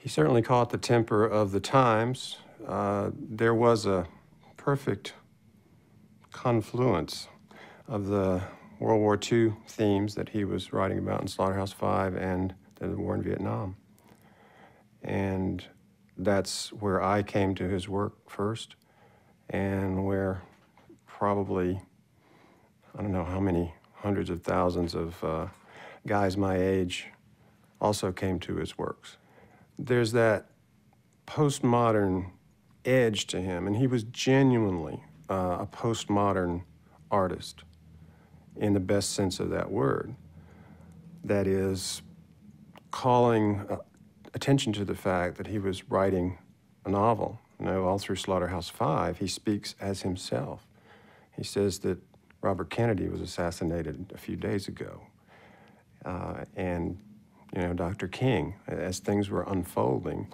He certainly caught the temper of the times. There was a perfect confluence of the World War II themes that he was writing about in Slaughterhouse-Five and the war in Vietnam. And that's where I came to his work first, and where probably, I don't know how many hundreds of thousands of guys my age also came to his works. There's that postmodern edge to him, and he was genuinely a postmodern artist in the best sense of that word. That is, calling attention to the fact that he was writing a novel. You know, all through Slaughterhouse-Five, he speaks as himself. He says that Robert Kennedy was assassinated a few days ago. And, you know, Dr. King, as things were unfolding,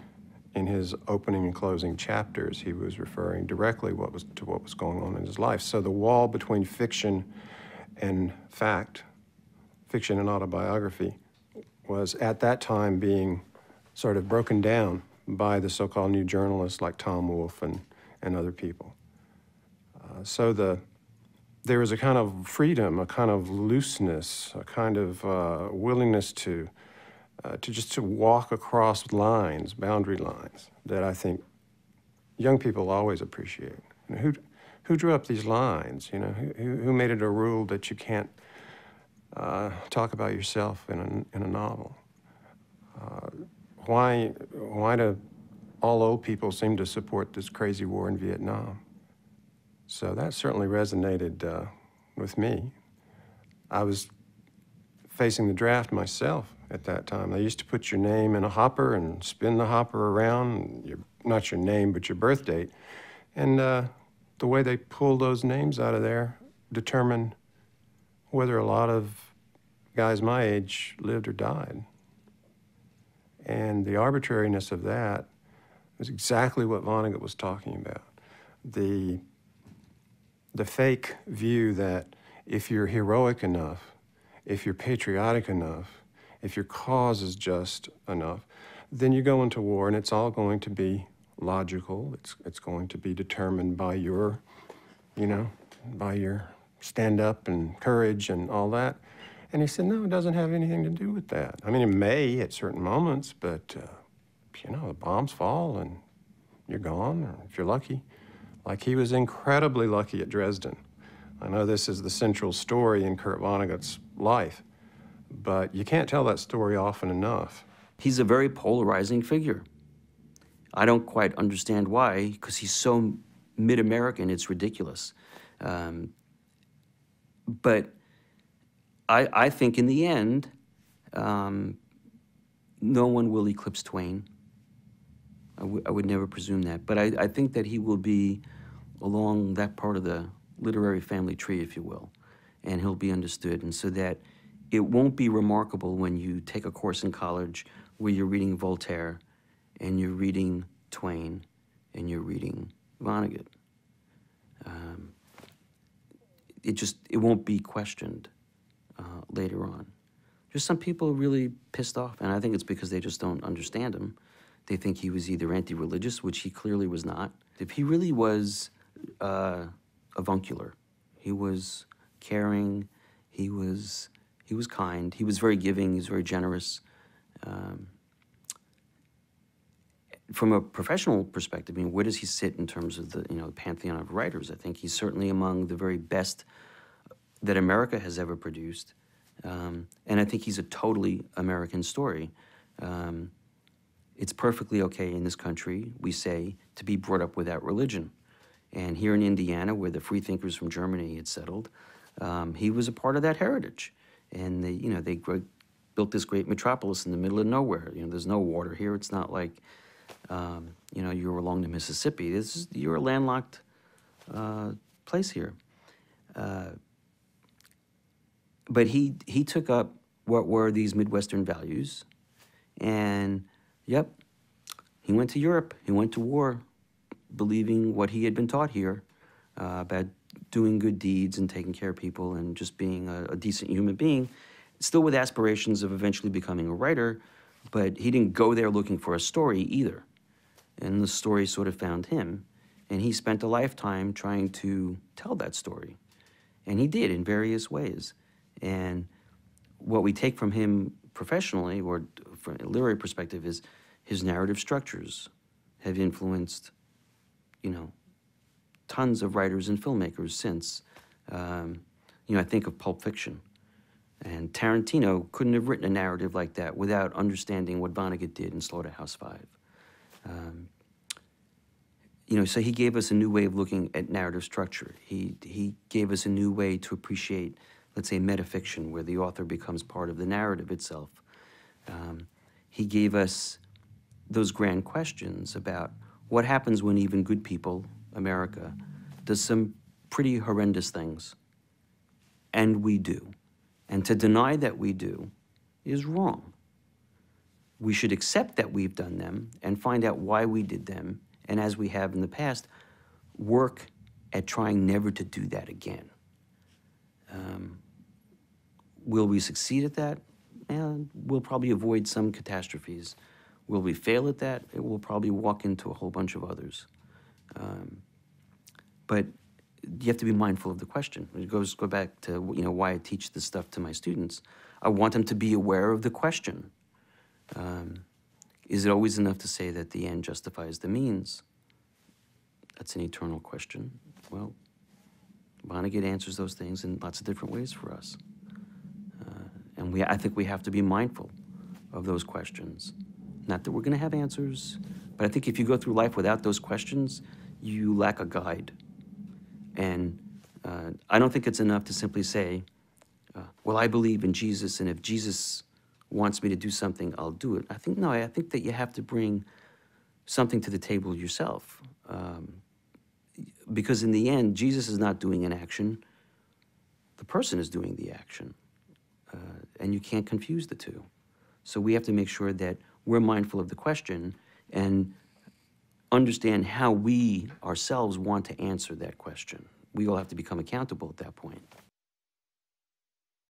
in his opening and closing chapters, he was referring directly to what was going on in his life. So the wall between fiction and fact, fiction and autobiography, was at that time being sort of broken down by the so-called new journalists like Tom Wolfe and other people. So there was a kind of freedom, a kind of looseness, a kind of willingness to walk across lines, boundary lines, that I think young people always appreciate. You know, who drew up these lines? You know, who made it a rule that you can't talk about yourself in a novel? Why do all old people seem to support this crazy war in Vietnam? So that certainly resonated with me. I was facing the draft myself at that time. They used to put your name in a hopper and spin the hopper around, not your name, but your birth date. And the way they pulled those names out of there determined whether a lot of guys my age lived or died. And the arbitrariness of that is exactly what Vonnegut was talking about. The fake view that if you're heroic enough, if you're patriotic enough, if your cause is just enough, then you go into war and it's all going to be logical. It's going to be determined by your, by your stand-up and courage and all that. And he said, no, it doesn't have anything to do with that. I mean, it may at certain moments, but, the bombs fall and you're gone, or if you're lucky. Like he was incredibly lucky at Dresden. I know this is the central story in Kurt Vonnegut's life, but you can't tell that story often enough. He's a very polarizing figure. I don't quite understand why, because he's so mid-American, it's ridiculous. But I think in the end, no one will eclipse Twain. I would never presume that. But I think that he will be along that part of the literary family tree, if you will, and he'll be understood. And so that it won't be remarkable when you take a course in college where you're reading Voltaire and you're reading Twain and you're reading Vonnegut. It won't be questioned later on. Just some people are really pissed off, and I think it's because they just don't understand him. They think he was either anti-religious, which he clearly was not. If he really was avuncular, he was caring, he was kind, he was very giving, he was very generous. From a professional perspective, I mean, where does he sit in terms of the pantheon of writers? I think he's certainly among the very best that America has ever produced. And I think he's a totally American story. It's perfectly okay in this country, we say, to be brought up without religion. And here in Indiana, where the freethinkers from Germany had settled, he was a part of that heritage. And they built this great metropolis in the middle of nowhere. There's no water here. It's not like, you're along the Mississippi. You're a landlocked place here. But he took up what were these Midwestern values, and yep, he went to Europe. He went to war, believing what he had been taught here about doing good deeds and taking care of people and just being a decent human being, still with aspirations of eventually becoming a writer, But he didn't go there looking for a story either. And the story sort of found him. And he spent a lifetime trying to tell that story. And he did in various ways. And what we take from him professionally, or from a literary perspective, is his narrative structures have influenced, you know, tons of writers and filmmakers since. You know, I think of Pulp Fiction. And Tarantino couldn't have written a narrative like that without understanding what Vonnegut did in Slaughterhouse-Five. You know, so he gave us a new way of looking at narrative structure. He gave us a new way to appreciate, let's say, metafiction, where the author becomes part of the narrative itself. He gave us those grand questions about what happens when even good people, America, does some pretty horrendous things. And we do. And to deny that we do is wrong. We should accept that we've done them and find out why we did them, and as we have in the past, work at trying never to do that again. Will we succeed at that? We'll probably avoid some catastrophes. Will we fail at that? We'll probably walk into a whole bunch of others. But you have to be mindful of the question. It go back to, you know, why I teach this stuff to my students. I want them to be aware of the question. Is it always enough to say that the end justifies the means? That's an eternal question. Well, Vonnegut answers those things in lots of different ways for us. And I think we have to be mindful of those questions. Not that we're going to have answers, but I think if you go through life without those questions, you lack a guide. And I don't think it's enough to simply say, well, I believe in Jesus, and if Jesus wants me to do something, I'll do it. I think that you have to bring something to the table yourself. Because in the end, Jesus is not doing an action. The person is doing the action. And you can't confuse the two. So we have to make sure that we're mindful of the question and understand how we ourselves want to answer that question. We all have to become accountable at that point.